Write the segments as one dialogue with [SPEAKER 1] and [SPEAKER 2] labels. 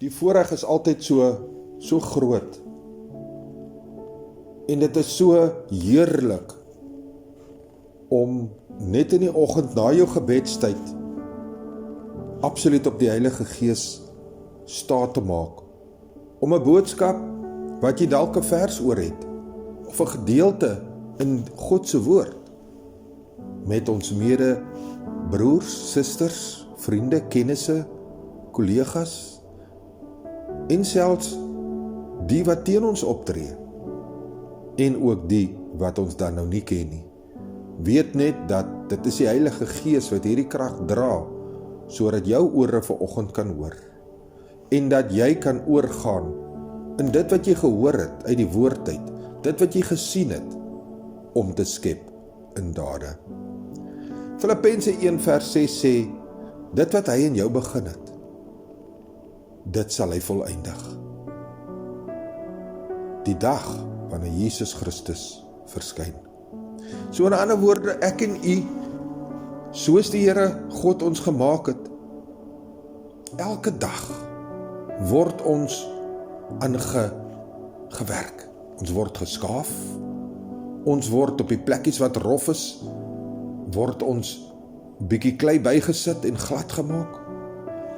[SPEAKER 1] Die voorreg is altyd so groot. En dit is so heerlik om net in die oggend na jou gebedstyd absoluut op die Heilige Gees staat te maak. Om 'n boodskap wat jy dalk 'n vers oor het, of 'n gedeelte in God se woord, met ons mede broers, susters, vriende, kennisse, kollegas, en selfs die wat teen ons optree, en ook die wat ons dan nou nie ken nie. Weet net dat dit is die Heilige Gees wat hierdie krag dra, sodat jou ore vanoggend kan hoor, en dat jy kan oorgaan in dit wat jy gehoor het uit die woord uit, dit wat jy gesien het, om te skep in dade. Filippense 1 vers 6 sê, dit wat hy in jou begin het, dit sal hy voleindig. Die dag wanneer Jesus Christus verskyn. So in ander woorde, ek en u, soos die Here God ons gemaak het, elke dag word ons gewerk. Ons word geskaaf, ons word op die plekkies wat rof is, word ons bietjie klei bygesit en glad gemaak.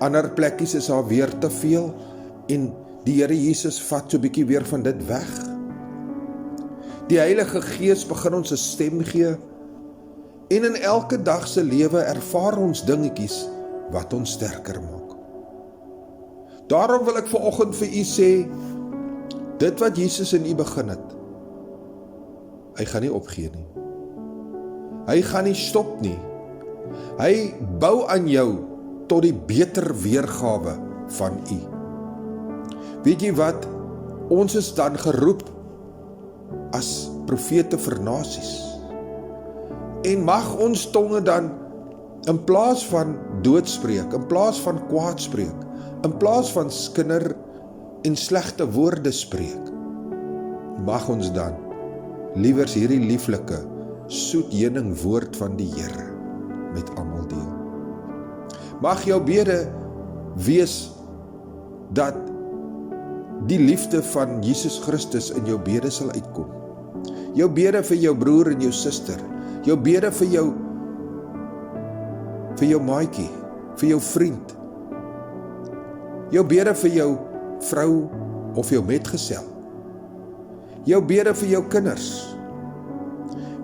[SPEAKER 1] Ander plekkies is daar weer te veel, en die Here Jesus vat so bietjie weer van dit weg. Die Heilige Gees begin ons 'n stem gee, en in elke dag se lewe ervaar ons dingetjies wat ons sterker maak. Daarom wil ek vanoggend vir u sê, dit wat Jesus in u begin het, hy gaan nie opgee nie. Hy gaan nie stop nie. Hy bou aan jou tot die beter weergawe van u. Weet jy wat? Ons is dan geroep as profete vir nasies. En mag ons tonge dan in plaas van doodspreek, in plaas van kwaadspreek, in plaas van skinder en slegte woorde spreek, mag ons dan liewers hierdie lieflike, soet heuning woord van die Here met almal deel. Mag jou bede wees dat die liefde van Jesus Christus in jou bede sal uitkom. Jou bede vir jou broer en jou suster, jou bede vir jou maatjie, vir jou vriend, jou bede vir jou vrou of jou metgesel, jou bede vir jou kinders.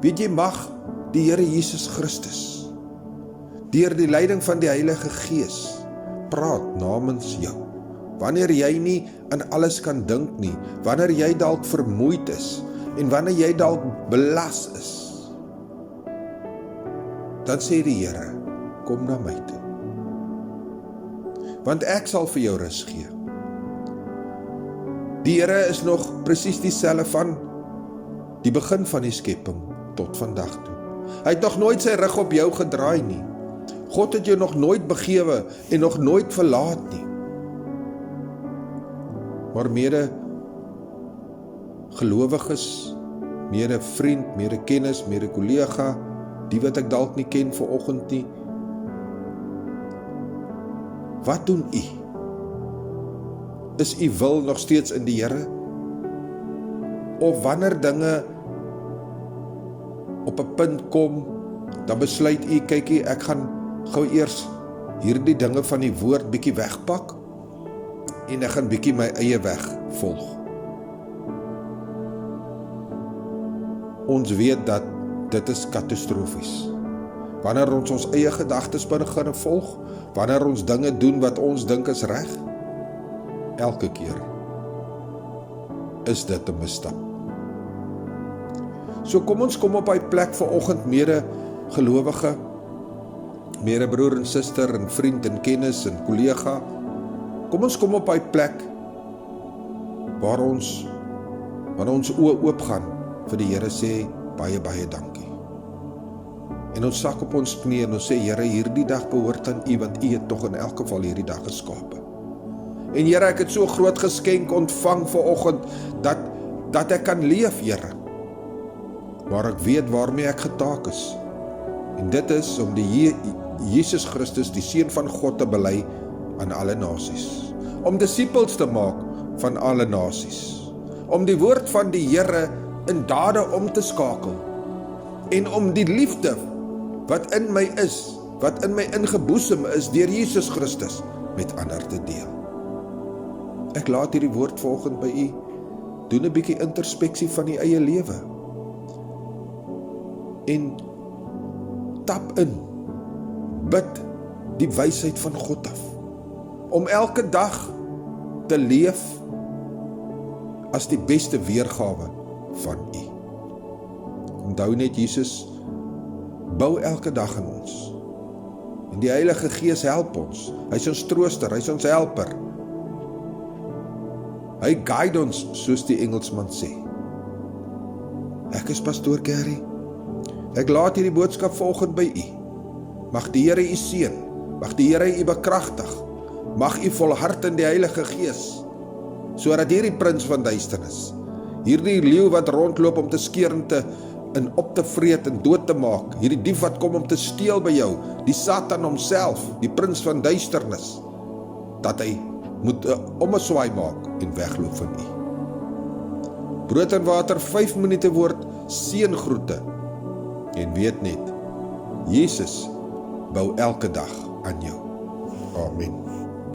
[SPEAKER 1] Weet jy, mag die Here Jesus Christus deur die leiding van die Heilige Gees praat namens jou. Wanneer jy nie aan alles kan dink nie, wanneer jy dalk vermoeid is, en wanneer jy dalk belas is, dan sê die Here, kom na my toe, want ek sal vir jou rus gee. Die Here is nog presies dieselfde van die begin van die skepping tot vandag toe. Hy het nog nooit sy rug op jou gedraai nie. God het jou nog nooit begewe en nog nooit verlaat nie. Maar mede gelowiges, mede vriend, mede kennis, mede kollega, die wat ek dalk nie ken vanoggend nie. Wat doen u? Is u wil nog steeds in die Here? Of wanneer dinge op 'n punt kom, dan besluit u, kykie, ek gaan gou eers hierdie dinge van die woord bietjie wegpak, en ek gaan bietjie my eie weg volg. Ons weet dat dit is katastrofies. Wanneer ons eie gedagtes begin volg, wanneer ons dinge doen wat ons dink is reg, elke keer is dit 'n misstap. So kom ons kom op hy plek vanoggend, mede gelowige, mede broer en suster en vriend en kennis en kollega. Kom ons kom op hy plek waar ons oë oop gaan vir die Here sê, baie, baie dankie. En ons sak op ons knie en ons sê, Here, hierdie dag behoort aan u, want u het tog in elk geval hierdie dag geskape. En Here, ek het so groot geskenk ontvang vanoggend, dat ek kan leef, Here. Maar ek weet waarmee ek getaak is. En dit is om die Jesus Christus, die Seun van God, te bely aan alle nasies. om disippels te maak van alle nasies, om die woord van die Here in dade om te skakel, en om die liefde wat in my is, wat in my ingeboesem is deur Jesus Christus, met ander te deel. Ek laat hierdie woord volgend by u, doen 'n bietjie introspeksie van die eie lewe, en tap in, bid die wysheid van God af, om elke dag te leef as die beste weergawe van u. Onthou net, Jesus bou elke dag in ons, en die Heilige Gees help ons, hy is ons trooster, hy is ons helper, hy guide ons, soos die Engelsman sê. Ek is Pastoor Gary, ek laat hierdie boodskap volgend by u, mag die Here u seën, mag die Here u bekragtig, mag u volhard in die Heilige Gees, sodat hierdie prins van duisternis, hierdie leeu wat rondloop om te skeer en op te vreet en dood te maak, hierdie dief wat kom om te steel by jou, die Satan homself, die prins van duisternis, dat hy moet 'n ommeswaai maak en wegloop van u. Brood en water 5 minute woord, seëngroete, en weet net, Jesus bou elke dag aan jou. Amen.